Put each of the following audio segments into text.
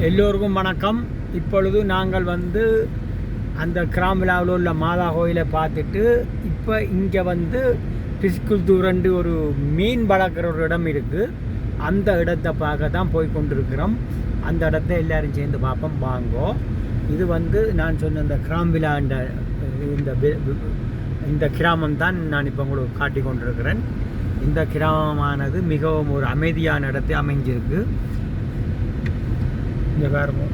எல்லோருக்கும் வணக்கம். இப்பொழுது நாங்கள் அந்த கிராமிலாவில் உள்ள மாதா கோயிலை பார்த்துட்டு இப்போ இங்கே பிஸ்குல் தூரண்டு ஒரு மீன் வளர்க்குற ஒரு இடம் இருக்குது. அந்த இடத்தை பார்க்க தான் போய் கொண்டிருக்கிறோம். அந்த இடத்த எல்லோரும் சேர்ந்து பார்ப்போம் வாங்கோ. இது நான் சொன்ன இந்த கிராம்பிலாண்ட இந்த கிராமம் தான் நான் இப்போ உங்களுக்கு காட்டி கொண்டிருக்கிறேன். இந்த கிராமமானது மிகவும் ஒரு அமைதியான இடத்தை அமைஞ்சிருக்கு. இங்கே பாருங்க,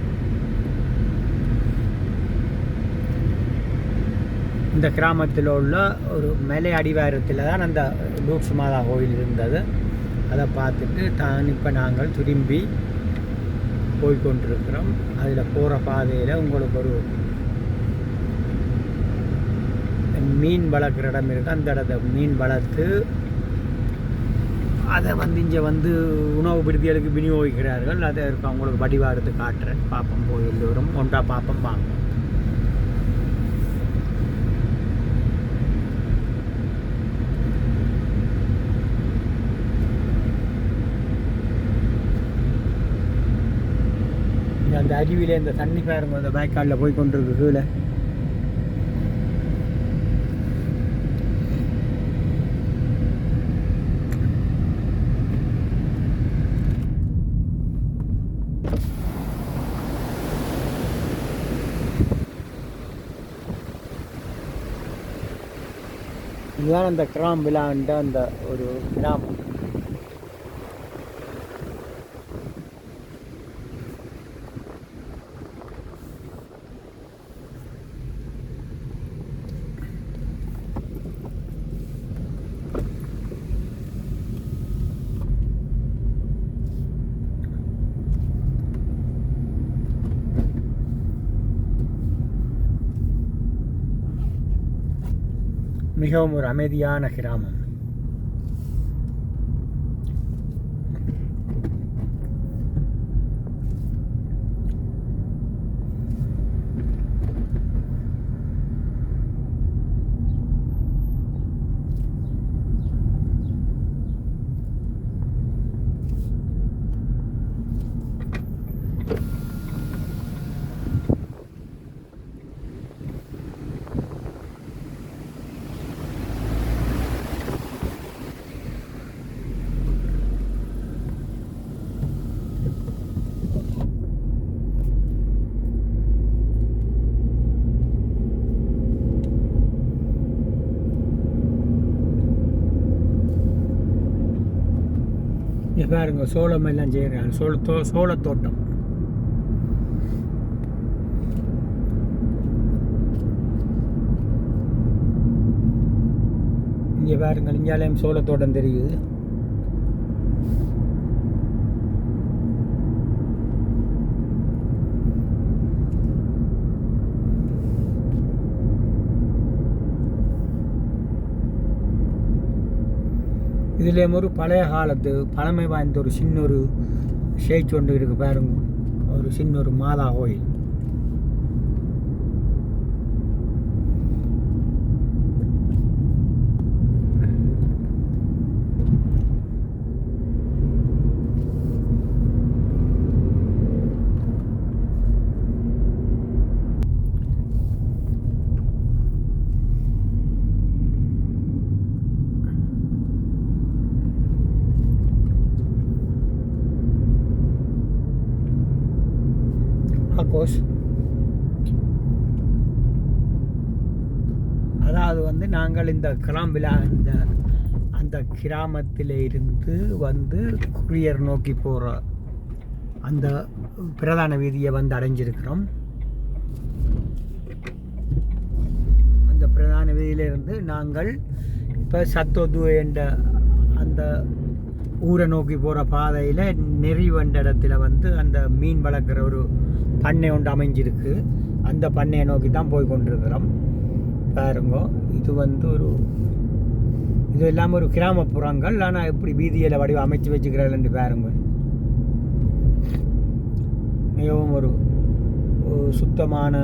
இந்த கிராமத்தில் உள்ள ஒரு மலை அடிவாரத்தில் தான் அந்த லூட்ஸ் மாதா கோயில் இருந்தது. அதை பார்த்துட்டு இப்போ நாங்கள் திரும்பி போய்கொண்டிருக்கிறோம். அதில் போகிற பாதையில் உங்களுக்கு ஒரு மீன் வளர்க்குற இடம் இருக்குது. அந்த இடத்த மீன் வளர்த்து அதை இங்கே உணவு விடுதிகளுக்கு விநியோகிக்கிறார்கள். அதை இருக்கும் அவங்களுக்கு வடிவாக எடுத்து காட்டுறேன். பார்ப்போம், போய் எல்லோரும் ஒன்றா பார்ப்போம் வாங்க. அந்த அருவியில் இந்த தண்ணி பாருங்க, அந்த பேக்காலில் போய் கொண்டிருக்கு கீழே. இதுதான் அந்த கிராம்பிலாண்ட அந்த ஒரு கிராமம். மிகவும் ஒரு அமைதியான கிராமம். பாருங்க, சோளம் எல்லாம் செய்கிறாங்க. சோளத்தோட்டம். இங்கே பாருங்க, இங்காலையும் சோளத்தோட்டம் தெரியுது. இதுலேயும் ஒரு பழைய காலத்து பழமை வாய்ந்த ஒரு சின்ன ஒரு ஷேச் ஒன்று இருக்குது பாருங்க. ஒரு சின்ன ஒரு மாதா கோயில். அதாவது நாங்கள் இந்த கிராம்பிலா அந்த கிராமத்தில் இருந்து குரியர் நோக்கி போகிற அந்த பிரதான வீதியை அடைஞ்சிருக்கிறோம். அந்த பிரதான வீதியிலிருந்து நாங்கள் இப்போ சத்தோது என்ற அந்த ஊரை நோக்கி போகிற பாதையில் நெறிவண்ட இடத்துல அந்த மீன் வளர்க்குற ஒரு பண்ணை ஒன்று அமைஞ்சிருக்கு. அந்த பண்ணையை நோக்கி தான் போய் கொண்டிருக்கிறோம். பாருங்க, இது இது இல்லாமல் ஒரு கிராமப்புறங்கள். ஆனால் எப்படி வீதியில் வடிவம் அமைச்சு வச்சுக்கிறார்கள் பாருங்க. மிகவும் ஒரு சுத்தமான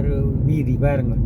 ஒரு வீதி பாருங்க.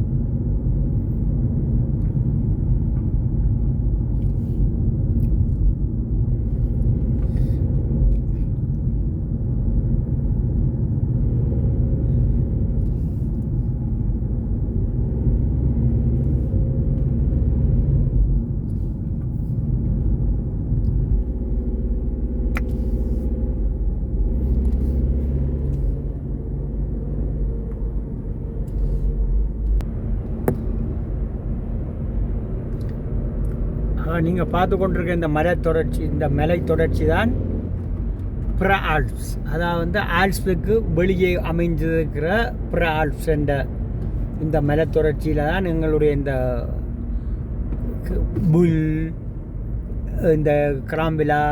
நீங்கள் பார்த்து கொண்டிருக்க இந்த மலை தொடர்ச்சி தான் பிற ஆல்ப்ஸ். அதாவது ஆல்ப்ஸுக்கு வெளியே அமைஞ்சிருக்கிற பிற ஆல்ப்ஸ் என்ற இந்த மலை தொடர்ச்சியில் தான் எங்களுடைய இந்த புல், இந்த கிராம்பிலா,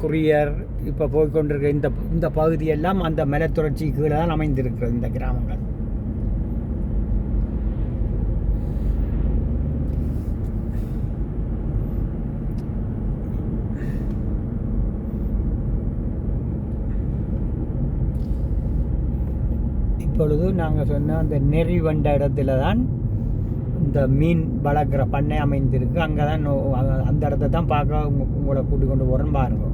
குரியர் இப்போ போய்கொண்டிருக்க இந்த பகுதியெல்லாம் அந்த மலை தொடர்ச்சி கீழே தான் அமைந்திருக்கிறது இந்த கிராமங்கள். இப்பொழுது நாங்கள் சொன்ன அந்த நெறி வந்த இடத்துல தான் இந்த மீன் வளர்க்குற பண்ணை அமைந்திருக்கு. அங்கே தான் அந்த இடத்த தான் பார்க்க உங்களை கூட்டிக் கொண்டு போகிறேன்னு பாருங்க.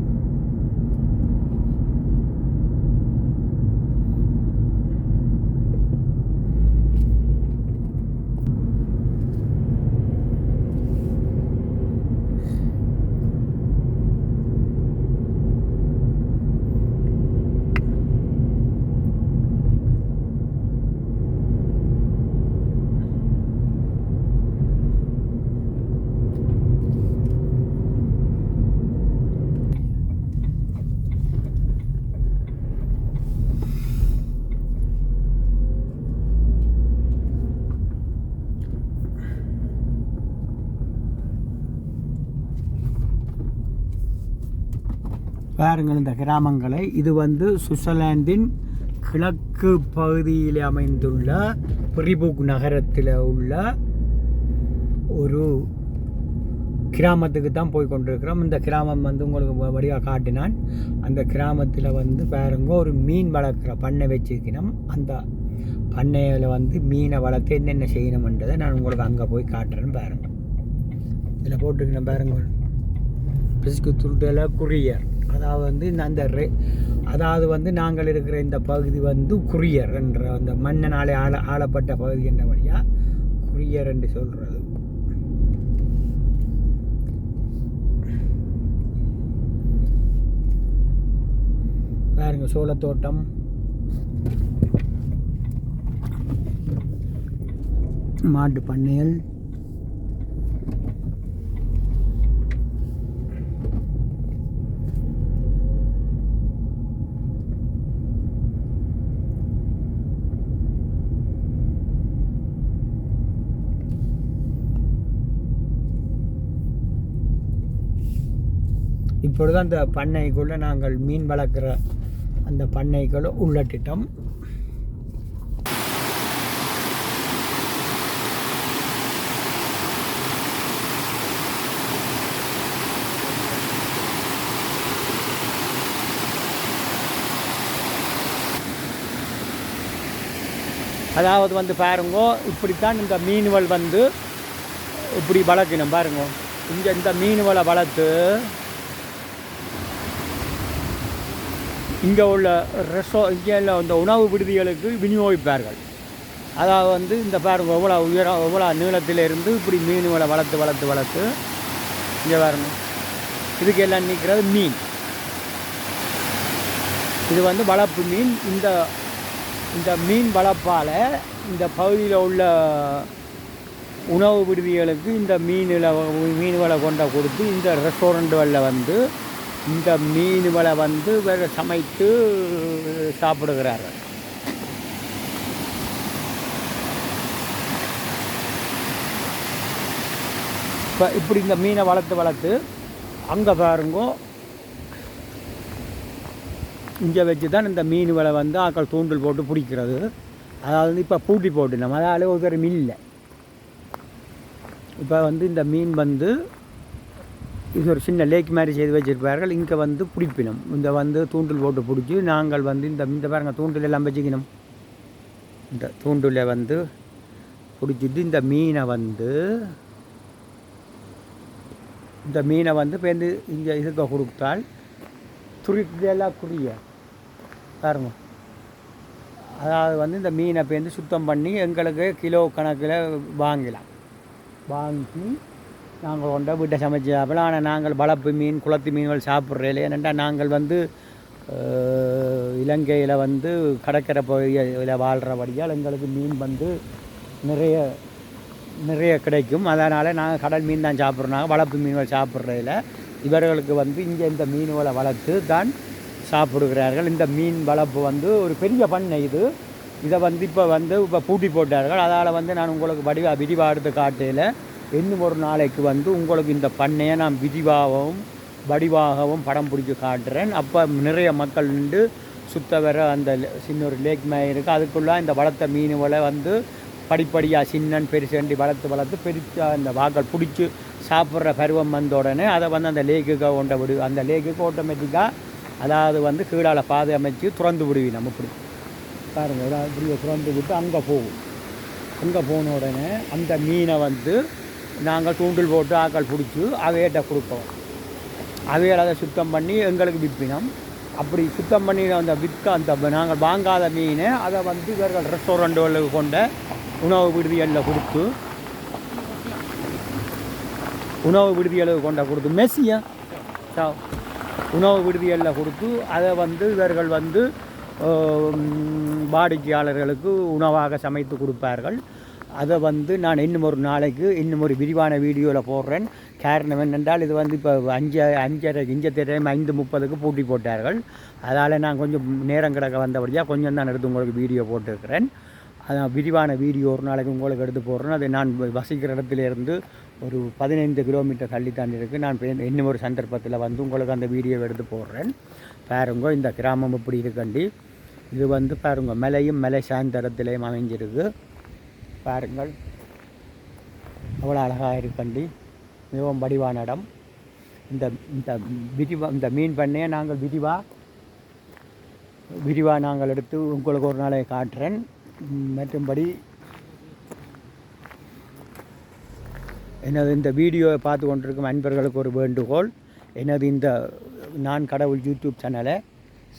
பாருங்கள் இந்த கிராமங்களை. இது சுவிட்சர்லாந்தின் கிழக்கு பகுதியில் அமைந்துள்ள பிரிபுக் நகரத்தில் உள்ள ஒரு கிராமத்துக்கு தான் போய் கொண்டிருக்கிறோம். இந்த கிராமம் உங்களுக்கு வழியாக காட்டினான். அந்த கிராமத்தில் பாருங்க ஒரு மீன் வளர்க்குற பண்ணை வச்சுக்கணும். அந்த பண்ணையில் மீனை வளர்த்து என்னென்ன செய்யணும்ன்றதை நான் உங்களுக்கு அங்கே போய் காட்டுறேன்னு பாருங்கள். இதில் போட்டுக்கணும் பாருங்க, பிஸ்கு துருட்டல குரியர். அதாவது அதாவது நாங்கள் இருக்கிற இந்த பகுதி குரியர் என்ற அந்த மன்னனாலே ஆளப்பட்ட பகுதி என்னபடியாக குரியர் என்று சொல்கிறது. பாருங்க சோளத்தோட்டம், மாட்டு பண்ணையல், இப்பொழுது அந்த பண்ணைக்குள்ளே நாங்கள் மீன் வளர்க்குற அந்த பண்ணைக்குள்ளே உள்ளட்டிட்டோம். அதாவது பாருங்க, இப்படித்தான் இந்த மீன்கள் இப்படி வளர்க்கணும். பாருங்க, இங்கே இந்த மீன்களை வளர்த்து இங்கே உள்ள இங்கே இந்த உணவு விடுதிகளுக்கு விநியோகிப்பார்கள். அதாவது இந்த பாருங்க எவ்வளோ நீளத்திலிருந்து இப்படி மீன்களை வளர்த்து இங்கே பாருங்க, இதுக்கு எல்லாம் நிற்கிறது மீன். இது வளர்ப்பு மீன். இந்த மீன் வளர்ப்பால் இந்த பகுதியில் உள்ள உணவு விடுதிகளுக்கு இந்த மீன்களை கொடுத்து இந்த ரெஸ்டாரண்ட்டுகளில் இந்த மீன்களை வேறு சமைத்து சாப்பிடுகிறார்கள். இப்போ இப்படி இந்த மீனை வளர்த்து அங்கே பாருங்க, இங்கே வச்சு தான் இந்த மீன்களை ஆக்கள் தூண்டில் போட்டு பிடிக்கிறது. அதாவது இப்போ பூட்டி போட்டு நம்ம அதால் ஒரு மில்லை. இப்போ இந்த மீன் இது ஒரு சின்ன லேக் மாதிரி செய்து வச்சுருப்பார்கள். இங்கே பிடிப்பினோம். இந்த தூண்டில் போட்டு பிடிச்சி நாங்கள் இந்த பாருங்க தூண்டில் எல்லாம் வச்சுக்கணும். இந்த தூண்டில் பிடிச்சிட்டு இந்த மீனை பேருந்து இங்கே இதுக்கு கொடுத்தால் துருக்கெல்லாம் குறிய பாருங்க. அதாவது இந்த மீனை பேருந்து சுத்தம் பண்ணி எங்களுக்கு கிலோ கணக்கில் வாங்கலாம். வாங்கி நாங்கள் கொண்ட வீட்டை சமைச்சு சாப்பிடலாம். ஆனால் நாங்கள் வளர்ப்பு மீன், குளத்து மீன்கள் சாப்பிட்றதில்ல. ஏனென்றா நாங்கள் இலங்கையில் கடற்கரை பகுதியில் வாழ்கிறபடியால் எங்களுக்கு மீன் நிறைய நிறைய கிடைக்கும். அதனால் நாங்கள் கடல் மீன் தான் சாப்பிட்றோம். வளர்ப்பு மீன்கள் சாப்பிட்றதில்ல. இவர்களுக்கு வந்து இங்கே இந்த மீன்களை வளர்த்து தான் சாப்பிடுகிறார்கள். இந்த மீன் வளர்ப்பு வந்து ஒரு பெரிய பண்ணை இது. இதை வந்து இப்போ பூட்டி போட்டார்கள். அதால் வந்து நான் உங்களுக்கு விரிவாக எடுத்து காட்டையில் இன்னும் ஒரு நாளைக்கு வந்து உங்களுக்கு இந்த பண்ணையை நான் வடிவாகவும் படம் பிடிச்சி காட்டுறேன். அப்போ நிறைய மக்கள் நின்று சுத்த வர அந்த சின்ன ஒரு லேக் மாதிரி இருக்குது. அதுக்குள்ளே இந்த வளர்த்த மீன்களை வந்து படிப்படியாக சின்னன் பெருசண்டி வளர்த்து பெருசாக அந்த வாக்கள் பிடிச்சி சாப்பிட்ற பருவம் வந்த உடனே அதை வந்து அந்த லேக்குக்கு அந்த லேக்குக்கு ஆட்டோமேட்டிக்காக அதாவது வந்து கீழால் பாதை அமைச்சு திறந்து விடுவி. நம்ம இப்படி பாருங்கள், இப்படி திறந்து விட்டு அங்கே போகும். அங்கே போன உடனே அந்த மீனை வந்து நாங்கள் தூண்டில் போட்டு ஆக்கள் பிடிச்சி அவையிட்ட கொடுப்போம். அவையில் அதை சுத்தம் பண்ணி எங்களுக்கு விற்பினோம். அப்படி சுத்தம் பண்ணி அந்த நாங்கள் வாங்காத மீனை அதை வந்து இவர்கள் ரெஸ்டாரண்ட்டுகளுக்கு கொண்ட உணவு விடுதிகளில் கொடுத்து மெஸ்ஸியா உணவு விடுதிகளில் கொடுத்து அதை வந்து இவர்கள் வந்து வாடிக்கையாளர்களுக்கு உணவாக சமைத்து கொடுப்பார்கள். அதை வந்து நான் இன்னும் ஒரு நாளைக்கு இன்னும் ஒரு விரிவான வீடியோவில் போடுறேன். காரணம் என்னென்றால் இது வந்து இப்போ 5:30 பூட்டி போட்டார்கள். அதால் நான் கொஞ்சம் நேரம் கிடக்க வந்தபடியாக கொஞ்சம் தான் எடுத்து உங்களுக்கு வீடியோ போட்டிருக்கிறேன். அதான் விரிவான வீடியோ ஒரு நாளைக்கு உங்களுக்கு எடுத்து போடுறேன். அதை நான் வசிக்கிற இடத்துலேருந்து ஒரு 15 கிலோமீட்டர் தள்ளித்தான் இருக்குது. நான் இன்னும் ஒரு சந்தர்ப்பத்தில் வந்து உங்களுக்கு அந்த வீடியோவை எடுத்து போடுறேன். பாருங்க இந்த கிராமம் இப்படி இருக்கண்டி. இது வந்து பாருங்க மலையும் மலை சார்ந்த இடத்துலையும் அமைஞ்சிருக்கு. பாருங்கள் அவ்வளோ அழகாக இருக்கண்டி. மிகவும் வடிவான இடம். இந்த மீன் பண்ணையை நாங்கள் விரிவாக நாங்கள் எடுத்து உங்களுக்கு ஒரு நாளை காட்டுறேன். மற்றும்படி எனது இந்த வீடியோவை பார்த்து கொண்டிருக்கும் அன்பர்களுக்கு ஒரு வேண்டுகோள். எனது இந்த நான் கடவுள் யூடியூப் சேனலை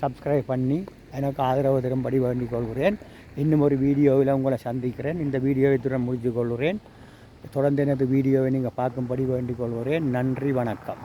சப்ஸ்கிரைப் பண்ணி எனக்கு ஆதரவு தரும்படி வேண்டிக் கொள்கிறேன். இன்னும் ஒரு வீடியோவில் உங்களை சந்திக்கிறேன். இந்த வீடியோவை துடன் முடித்து கொள்கிறேன். தொடர்ந்து எனது வீடியோவை நீங்கள் பார்க்கும்படி வேண்டிக் கொள்கிறேன். நன்றி, வணக்கம்.